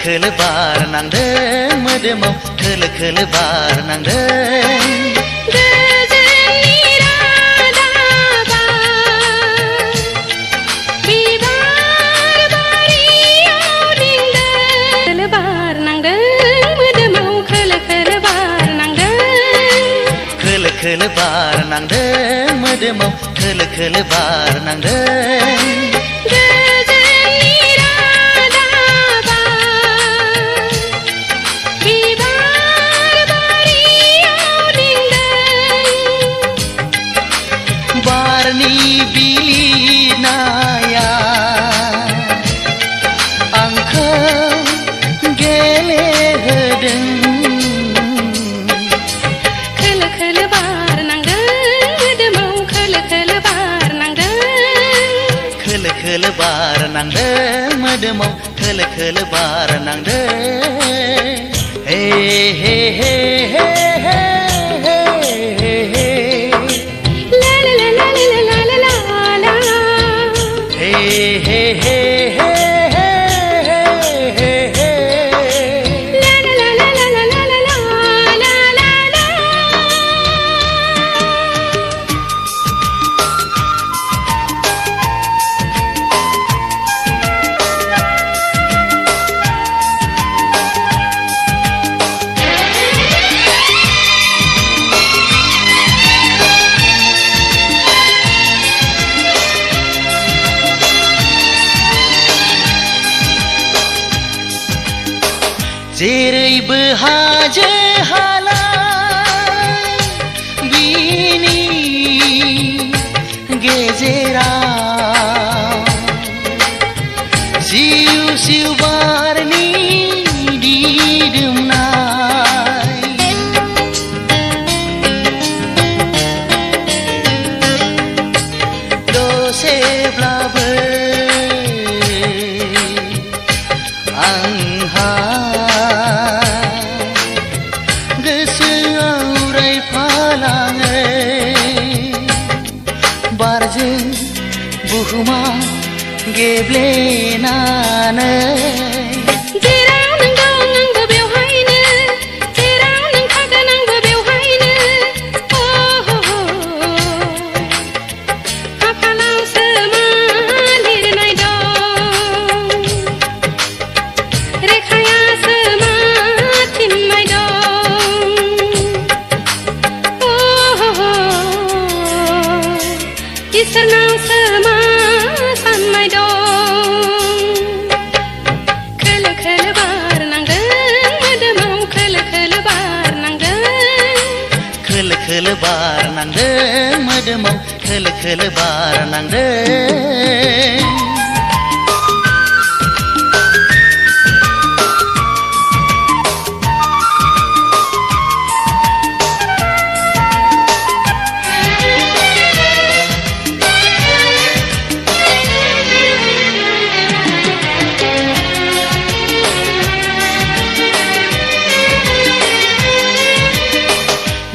खोलो बार नांदों मोदोमाव खोलो खोलो बार नांदों खोलो बार नांदों मोदोमाव खोलो खोलो बार नांदों बारनि बिलिनाया आंखौ गेलेहोदों खोलो बार नांदों मोदोमाव खोलो खोलो बार नांदों हे हे हे हे हे हे ला ला ला ला ला ला ला ला हे हे हे हे जेरैबो हाजो हाला बिनि गेजेराव जिउ जिउ बारनि दिदोमनाय दसेब्लाबो आंहा बारजों बुहुमा गेब्लेनानै जेराव नों दं आंबो बेवहायनो जेराव नों थागोन आंबो बेवहायनो खाफालावसो मा लिरनाय दं रेखायासो मा थिननाय दं इसोरनावसो मा साननाय दं खोलो खोलो बार नांदों मोदोमाव खोलो खोलो बार नांदों खोलो खोलो बार नांदों मोदोमाव खोलो खोलो बार नांदों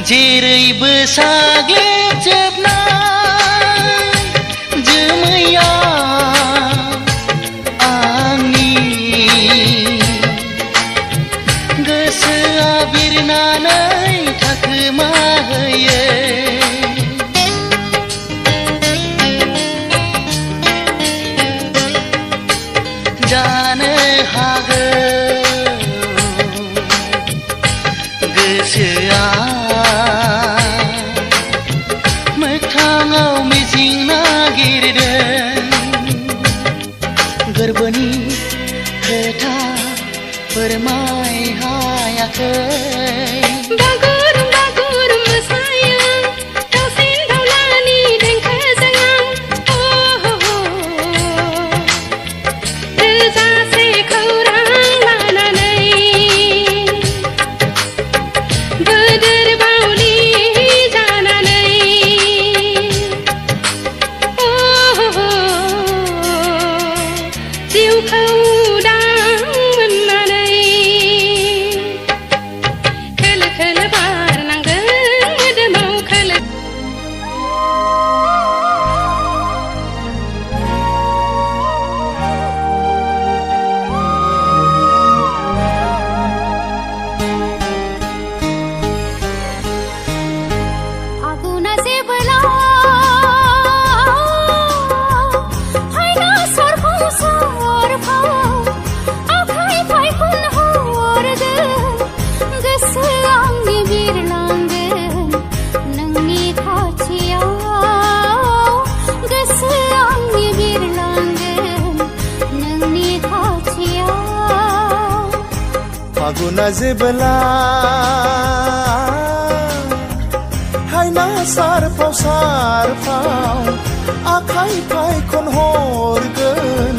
जेरैबो साग्लोबजोबनाय जोमैया आंनि गोसोआ बिरनानै थाखोमाहैयो जानो हागौ गोसोआ मोगथाङाव मिजिं नागिरदों गोरबोनि खोथा फोरमाय हायाखै फागुना जेबोला हायना सारफाव आखाइ फाय खनहरगोन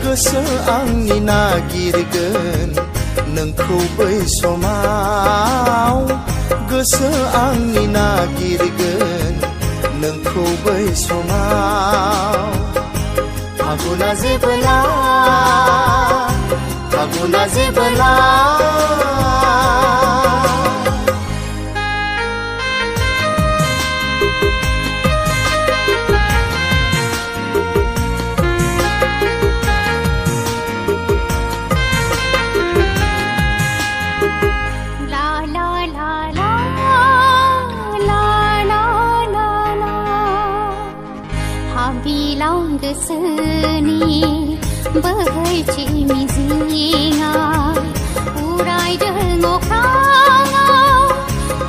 गोसो आंनि नागिरगोन नोंखौ बै समाव गोसो आंनि नागिरगोन नोंखौ बै समाव फागुना जेबोला फागुना जेबोला गोसोनि बोहैथि मिजिङा उरायदों अख्राङाव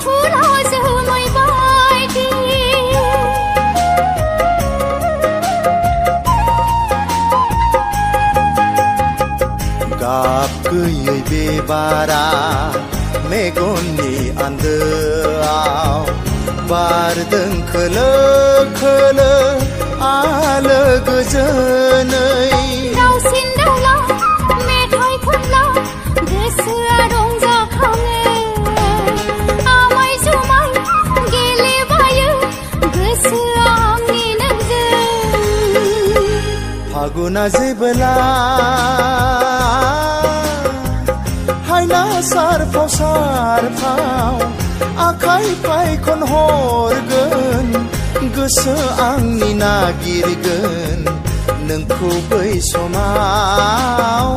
फुला जोमै बायदि गाब गैयै बे बारा मेगननि आन्दोआव बारदों खोलो खोलो आलो गोजोनै दाउसिन दाउला मेथाइ खनला गोसोआ रंजाखाङो आमाय जुमाय गेलेबायो गोसोआ आंनि नोंजों फागुना जेबोला हायना सारफाव आखाइ फाय खनहरगोन गोसो आंनि नागिरगोन नोंखौ बै समाव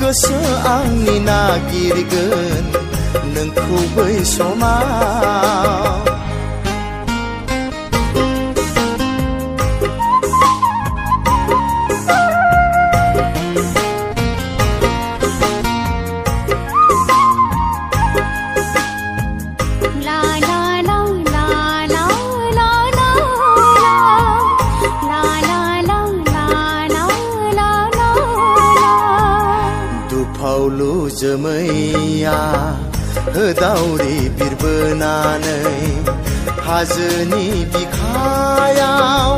गोसो आंनि नागिरगोन नोंखौ बै समाव जोमैया होदावरि बिरबोनानै हाजोनि बिखायाव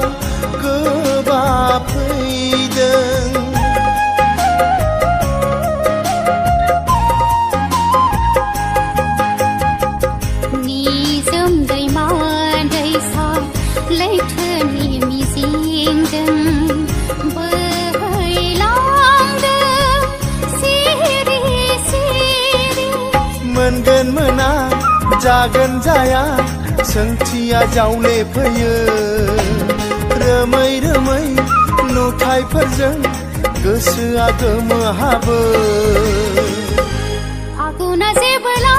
गोबा फैदों निजोम दैमा दैसा लैथोनि मिजिंजों मोनगोन मोना जागोन जाया सोंथिया जावले फैयो रोमै रोमै नुथायफोरजों गोसोआ गोमोहाबो फागुना जेबोला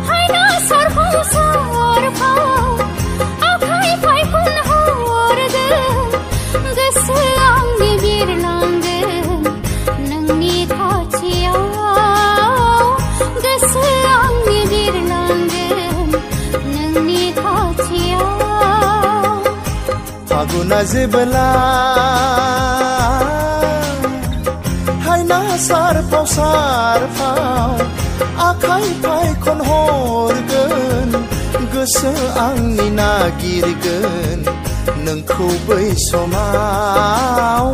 हायना सारफाव आखाइ फाय खनहरगोन गोसो आंनि बिरलांगोन नोंनि गोसो आंनि बिरलांगोन नोंनि खाथियाव फागुना जेबोला हायना सारफाव आखाइ फाय खनहरगोन गोसो आंनि नागिरगोन नोंखौ बै समाव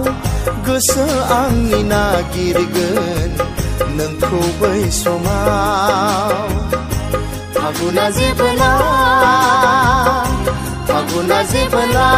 गोसो आंनि नागिरगोन नोंखौ बै समाव फागुना जेबोला फागुना जेबोला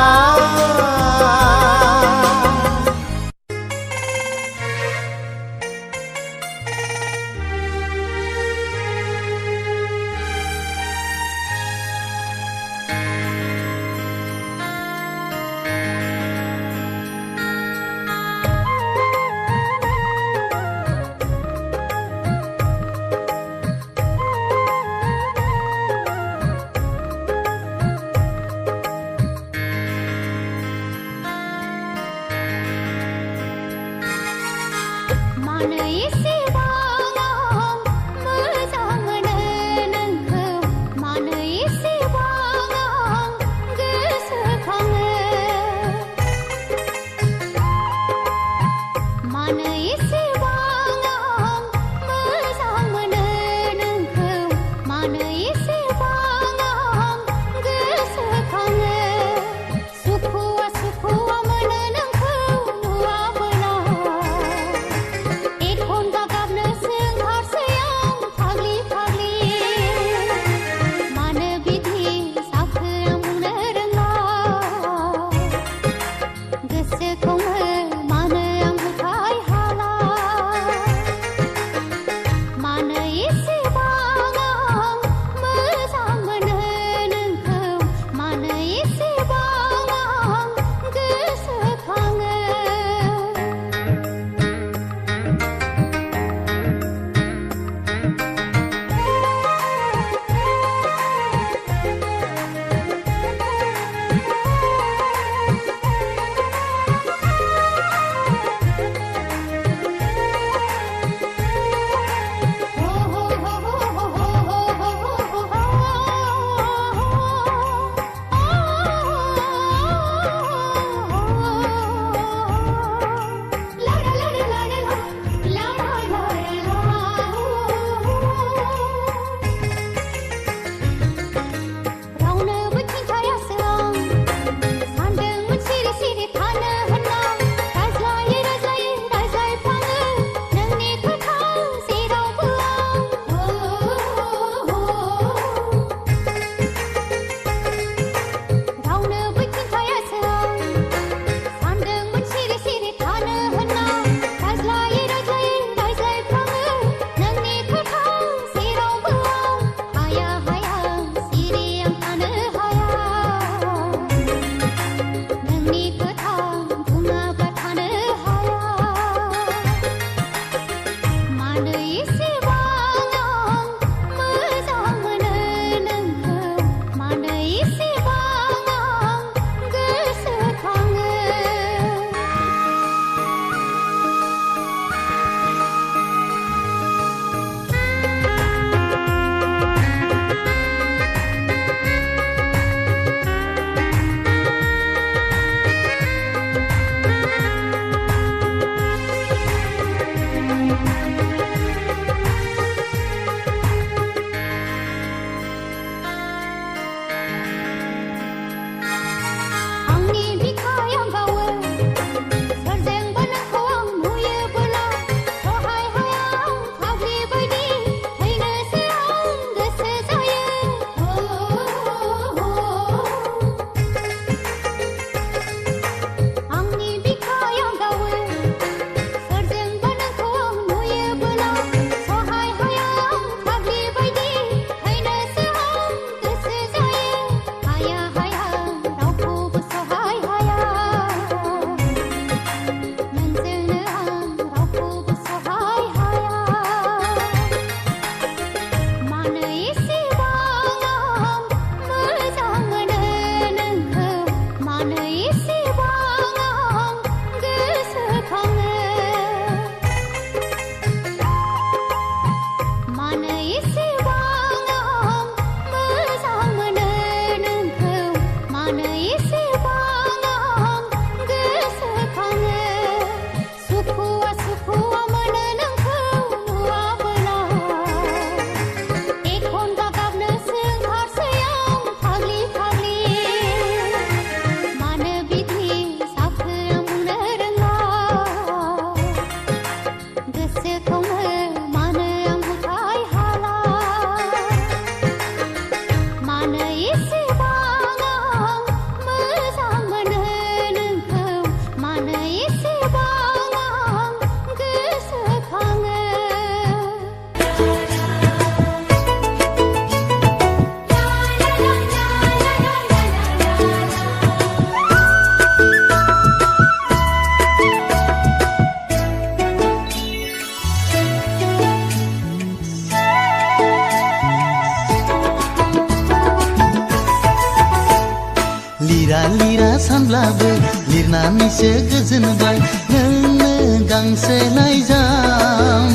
लिरा लिरा सानब्लाबो लिरनानैसो गोजोनबाय नोंनो गांसे लाइजाम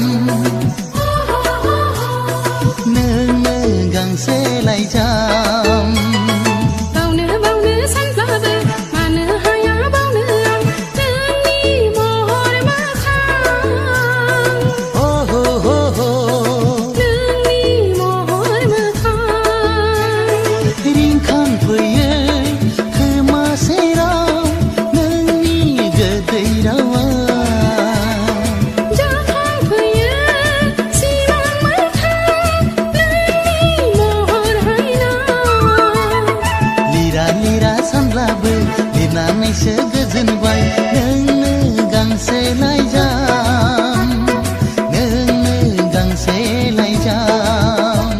नोंनो गांसे लाइजाम बावनो बावनो सानब्लाबो मानो हाया बावनो आं नोंनि महर मोखां हो हो हो हो नोंनि महर मोखां रिंखांफैयो खोमा सेराव नोंनि गोदै रावा जाखांफैयो सिमां मोखां नोंनि महर हायना लिरा लिरा सानब्लाबो लिरनानैसो गोजोनबाय नोंनो गांसे लाइजाम नोंनो गांसे लाइजाम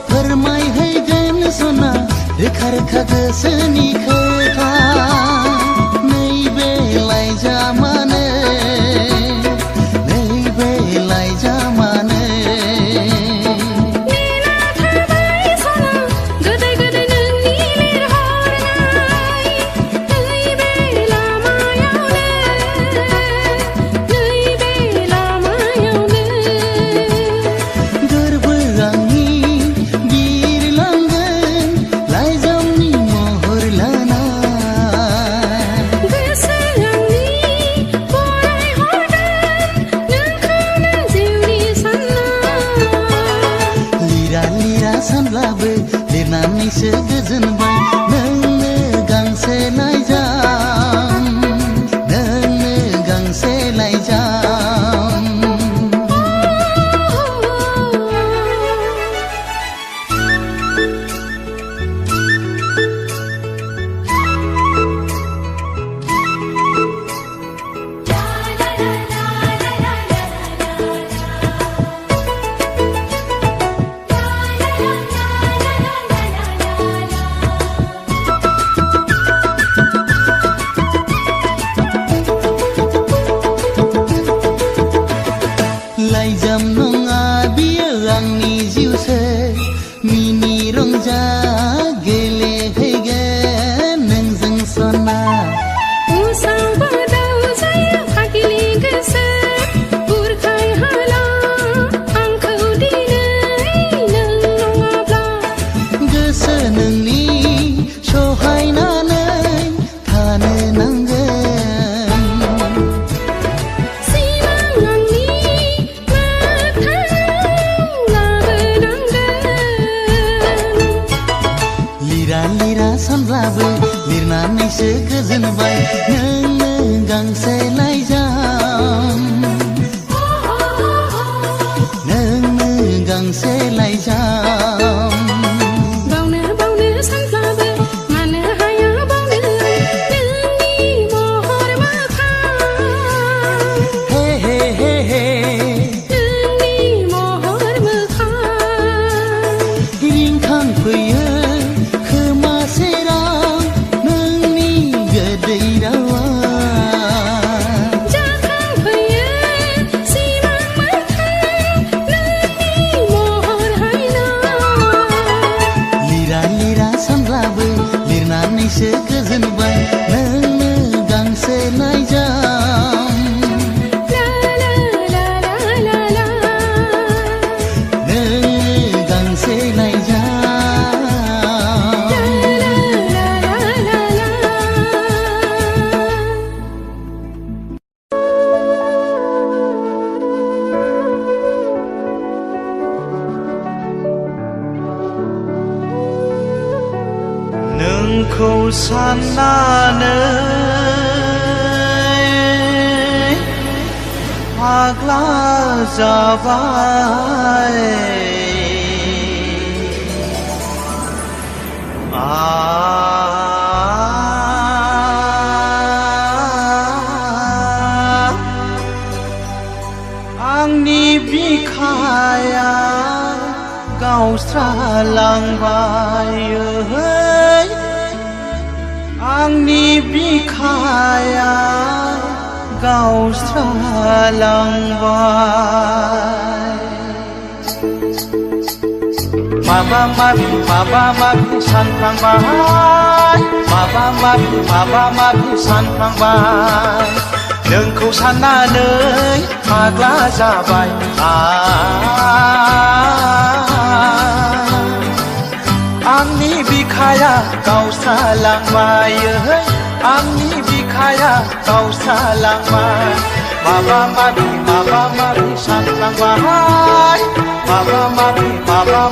फोरमायहैगोन सना रोखा रोखा गोसोनि खोथा नैबे लाइजामानो नैबे लाइजामानो नेना थाबाय सना गोदै गोदै नोंनि लिरहरनाय नैबे लामायावनो गोरबो आंनि बिरलांगोन लाइजामनि महर लाना गोसो आंनि फरायहरगोन नोंखौनो जिउनि सानना लिरा लिरा सानब्लाबो लिरनानैसो गोजोनबाय नोंनो गांसे लाइजाम नोंनो गांसे लाइजाम लाइजाम नङा बियो आंनि जिउसो मिनि रंजा गेलेहैगोन नोंजों सना उसाव बादाव जायो फाग्लि गोसो बुरखाय हाला आंखौ दिनै नों नङाब्ला गोसो नोंनि सहायनानै थानो नांगोन सिमां आंनि मोगथाङाव लाबोनांगोन लिरा लिरा सानब्लाबो लिरनानैसो गोजोनबाय नोंनो गांसे लाइजाम नोंनो गांसे लाइजाम बावनो बावनो सानब्लाबो मानो हाया बावनो नोंनि महर मोखां हे हे हे हे नोंनि महर मोखां रिंखांफैयो खोमा सेराव नोंनि गोदै रावा जाखांफैयो सिमां मोखां नोंनि महर हायना लिरा लिरा सानब्लाबो लिरनानैसो गोजोनबाय नोंनो गांसे लाइजाम ला ला ला ला ला नोंनो गांसे लाइजाम ला ला ला ला नोंखौ साननानै फाग्ला जाबाय गावस्रालांबाय आंनि बिखाया गावस्रालांबाय माबा माबि सानफ्लांबाय माबा माबि सानफ्लांबाय नोंखौ साननानै फाग्ला जाबाय आंनि बिखाया गावस्रालांबाय आंनि बिखाया गावस्रालांबाय माबा माबि सानफ्लांबाय माबा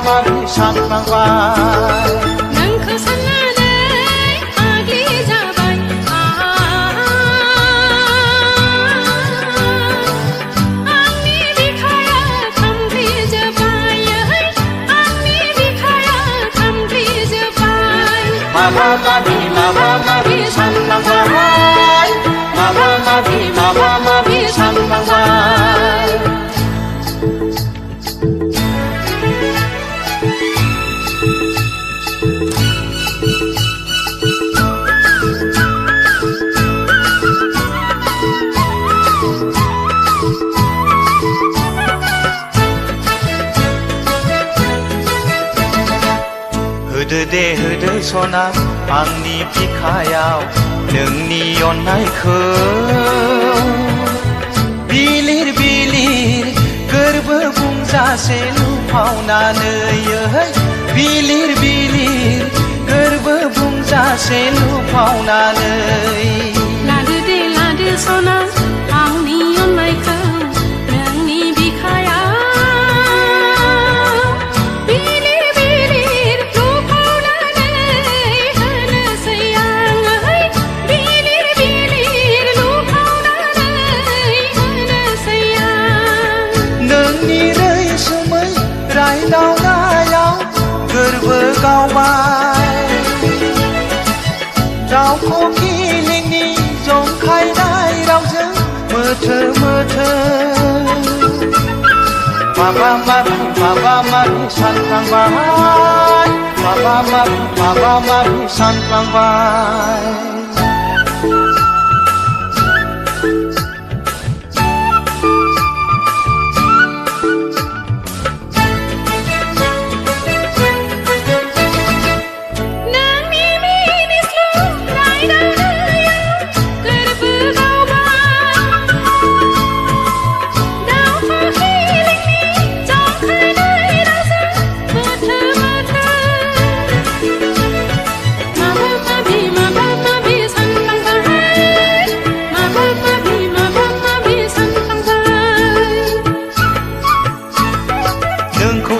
माबि सानफ्लांबाय नोंखौ साननानै फाग्लि जाबाय आंनि बिखाया खामग्लिजोब्बाय आंनि बिखाया खामग्लिजोब्बाय माबा माबि सानफ्लांबाय माबा माबि सानफ्लांबाय होदो सना आंनि बिखायाव नोंनि अननायखौ बिलिर बिलिर गोरबो बुंजासे लुफावनानै बिलिर बिलिर गोरबो बुंजासे लुफावनानै लादो सना आंनि अननायखौ नोंनि बिखायाव रायदावनायाव गोरबो गावबाय रावखौ गिलिंनि जंखायनाय रावजों मोथो माबा माबि सानफ्लांबाय माबा माबि सानफ्लांबाय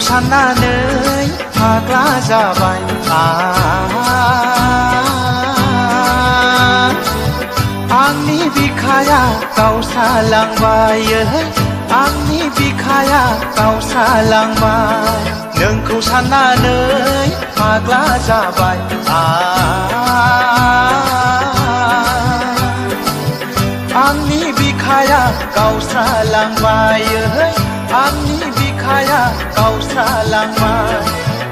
साननानै फाग्ला जाबाय आंनि बिखाया गावस्रालांबाय आंनि बिखाया गावस्रालांबाय नोंखौ साननानै फाग्ला जाबाय आंनि बिखाया गावस्रालांबाय आंनि बिखाया गावस्रालांबाय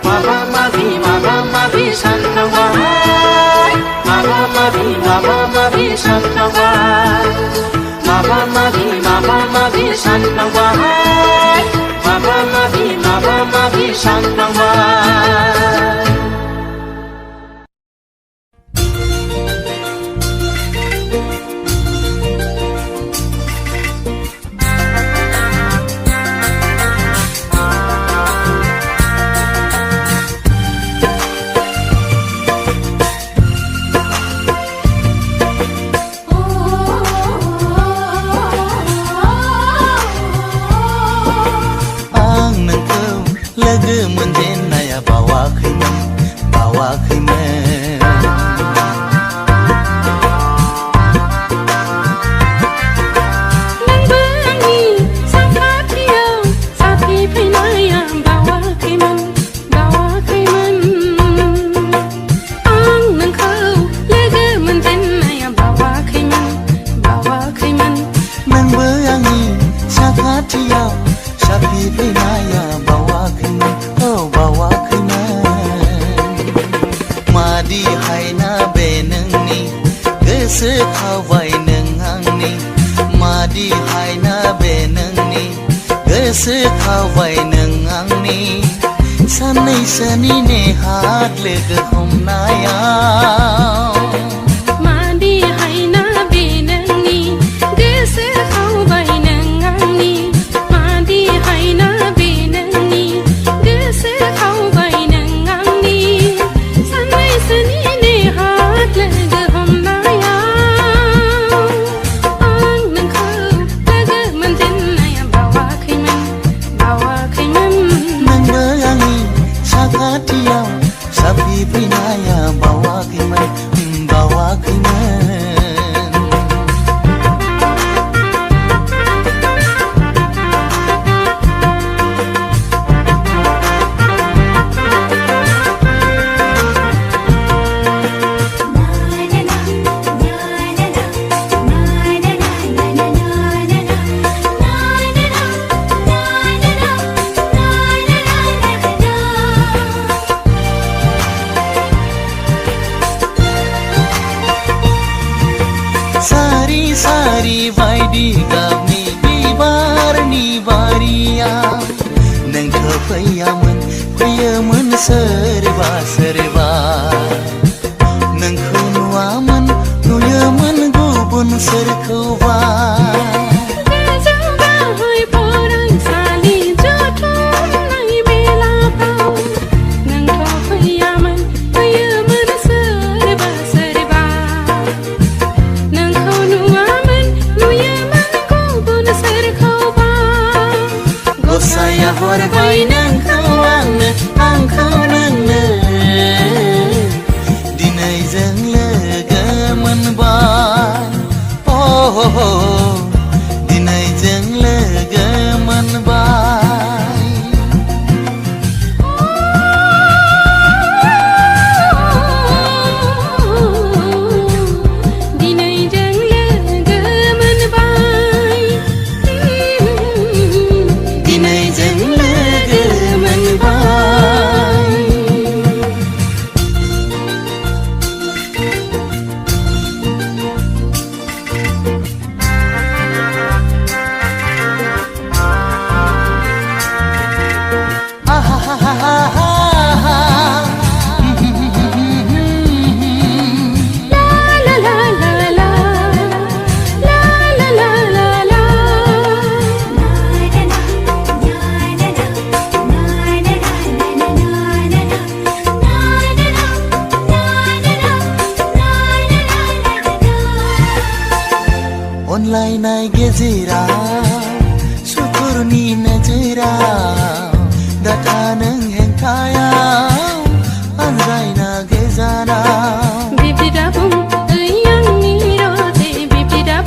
माबा माबि सानफ्लांबाय माबा माबि सानफ्लांबाय माबा माबि सानफ्लांबाय माबा माबि सानफ्लांबाय oh गोसोखाबाय नों आंनि साननैसोनि नेहाद लोगो हमनायाव मादि हायना बे नोंनि गोसोखाबाय नों आंनि मादि हायना बे नोंनि गोसोखाबाय नों आंनि साननैसोनि नेहाद लोगो हमनायाव आं नोंखौ लोगो मोनजेननाया बावाखैमोन नोंबो आंनि साखाथियाव साफिफैनाया बावाखैमोन सारी सारी बायदि गाबनि बिबारनि बारियाव नोंथ' फैयोमोन सोरबा नोंखौ नुयोमोन गुबुन सोरखौबा गसाया हरबाय नोंखौ आंखौ नोंनो दिनै जों लोगो मोनबाय दिनै जों लोगो मोनबाय दिनै जों लोगो मोनबाय दिनै जों लोगो मोनबाय अनलायनाय गेजेराव सुथुरनि नोजोराव दाथा नों हेंथायाव आनज्रायना गोजानाव बिब्दिदा बुं ओइ आंनि रजे बिब्दिदा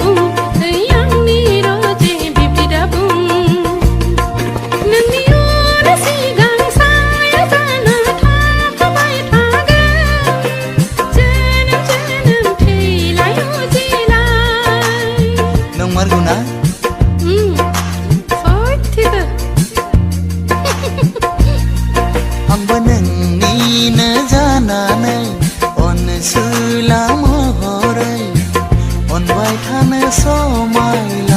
बुं ओइ आंनि रजे बिब्दिदा बुं नोंनि अन सिगां साया जाना थाबाय थागोन जोनोम थैलाय उजिलाय नंमारगौ ना सयथिबो आंबो नोंनिनो जानानै अनसुला महरै अनबाय थानो समायला